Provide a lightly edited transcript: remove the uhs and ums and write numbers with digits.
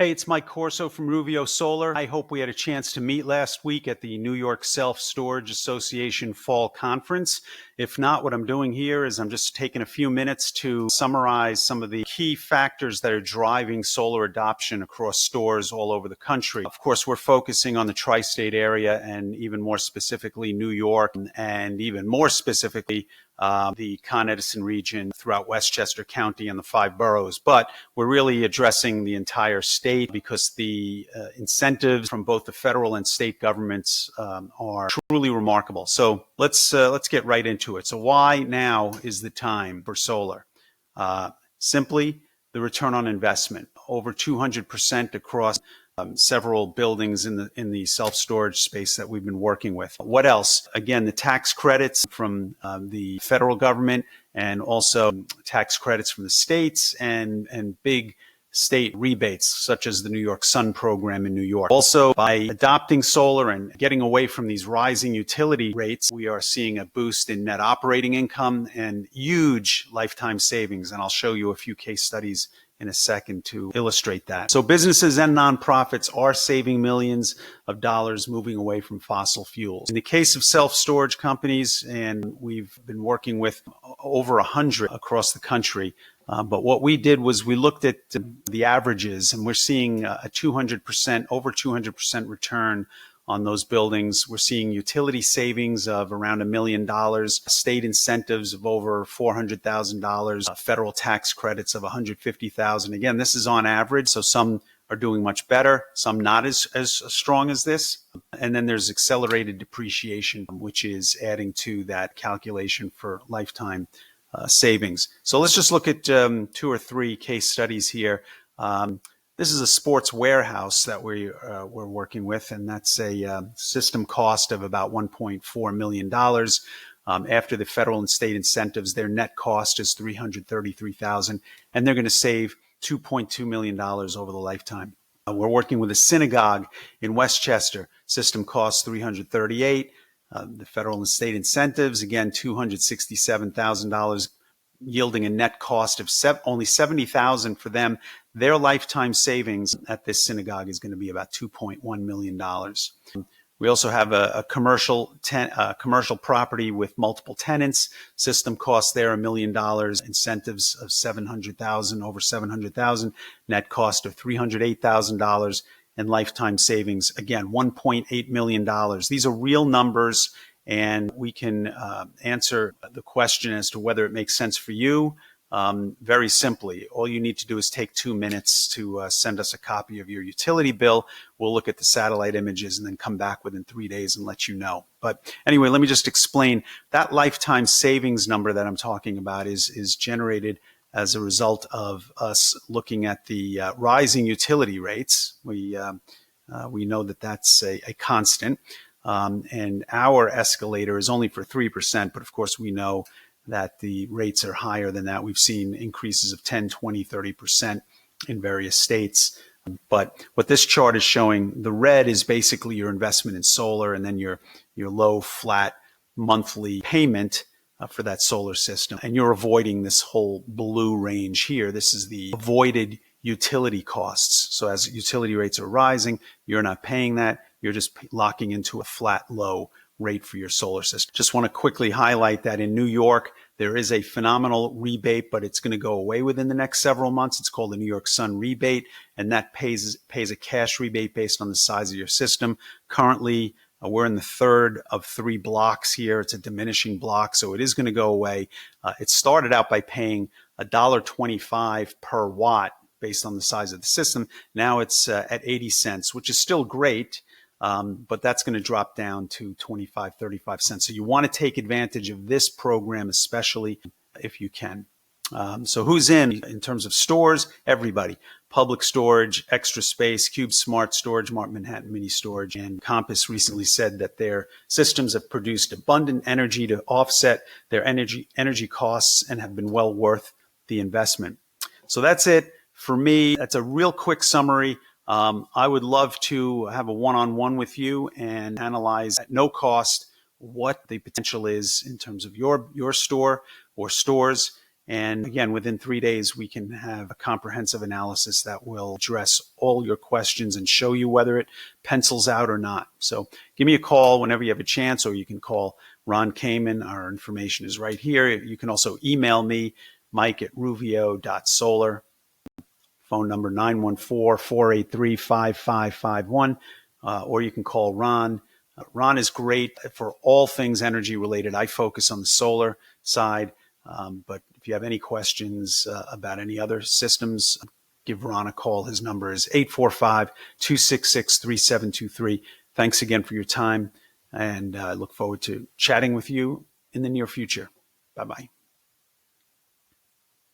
Hey, it's Mike Corso from Roovio Solar. I hope we had a chance to meet last week at the New York Self-Storage Association Fall Conference. If not, what I'm doing here is I'm just taking a few minutes to summarize some of the key factors that are driving solar adoption across stores all over the country. Of course, we're focusing on the tri-state area and even more specifically New York and even more specifically the Con Edison region throughout Westchester County and the 5 boroughs. But we're really addressing the entire state because the incentives from both the federal and state governments are truly remarkable. So let's get right into it. So why now is the time for solar? Simply the return on investment, over 200% across several buildings in the self-storage space that we've been working with. What else? Again, the tax credits from the federal government and also tax credits from the states and big state rebates, such as the New York Sun program in New York. Also, by adopting solar and getting away from these rising utility rates, we are seeing a boost in net operating income and huge lifetime savings. And I'll show you a few case studies in a second to illustrate that. So businesses and nonprofits are saving millions of dollars moving away from fossil fuels. In the case of self-storage companies, and we've been working with over 100 across the country, but what we did was we looked at the averages, and we're seeing a 200%, over 200% return on those buildings. We're seeing utility savings of around $1 million, state incentives of over $400,000, federal tax credits of $150,000. Again, this is on average, so some are doing much better, some not as strong as this. And then there's accelerated depreciation, which is adding to that calculation for lifetime savings. So let's just look at 2 or 3 case studies here. This is a sports warehouse that we're working with, and that's a system cost of about $1.4 million. After the federal and state incentives, their net cost is $333,000, and they're going to save $2.2 million over the lifetime. We're working with a synagogue in Westchester. System cost $338,000. The federal and state incentives, again, $267,000, yielding a net cost of only $70,000 for them. Their lifetime savings at this synagogue is going to be about $2.1 million. We also have a commercial property with multiple tenants. System cost there $1 million, incentives of $700,000, over $700,000, net cost of $308,000, and lifetime savings, again, $1.8 million. These are real numbers, and we can answer the question as to whether it makes sense for you. Very simply, all you need to do is take 2 minutes to send us a copy of your utility bill. We'll look at the satellite images and then come back within 3 days and let you know. But anyway, let me just explain. That lifetime savings number that I'm talking about is generated as a result of us looking at the rising utility rates. We know that that's a constant, and our escalator is only for 3%, but of course we know that the rates are higher than that. We've seen increases of 10, 20, 30% in various states. But what this chart is showing, the red is basically your investment in solar, and then your low flat monthly payment for that solar system. And you're avoiding this whole blue range here. This is the avoided utility costs. So as utility rates are rising, you're not paying that. You're just locking into a flat low rate for your solar system. Just want to quickly highlight that in New York, there is a phenomenal rebate, but it's going to go away within the next several months. It's called the New York Sun rebate, and that pays a cash rebate based on the size of your system. Currently, we're in the 3rd of 3 blocks here. It's a diminishing block, so it is going to go away. It started out by paying $1.25 per watt based on the size of the system. Now it's at 80 cents, which is still great. But that's going to drop down to 25, 35 cents. So you want to take advantage of this program, especially if you can. So who's in terms of stores? Everybody. Public Storage, Extra Space, Cube Smart Storage, Mart Manhattan Mini Storage, and Compass recently said that their systems have produced abundant energy to offset their energy costs and have been well worth the investment. So that's it for me. That's a real quick summary. I would love to have a one-on-one with you and analyze at no cost what the potential is in terms of your store or stores, And again, within 3 days, we can have a comprehensive analysis that will address all your questions and show you whether it pencils out or not. So give me a call whenever you have a chance, or you can call Ron Kamen. Our information is right here. You can also email me, mike@roovio.solar. Phone number 914-483-5551, or you can call Ron. Ron is great for all things energy related. I focus on the solar side, but if you have any questions about any other systems, give Ron a call. His number is 845-266-3723. Thanks again for your time, and I look forward to chatting with you in the near future. Bye-bye.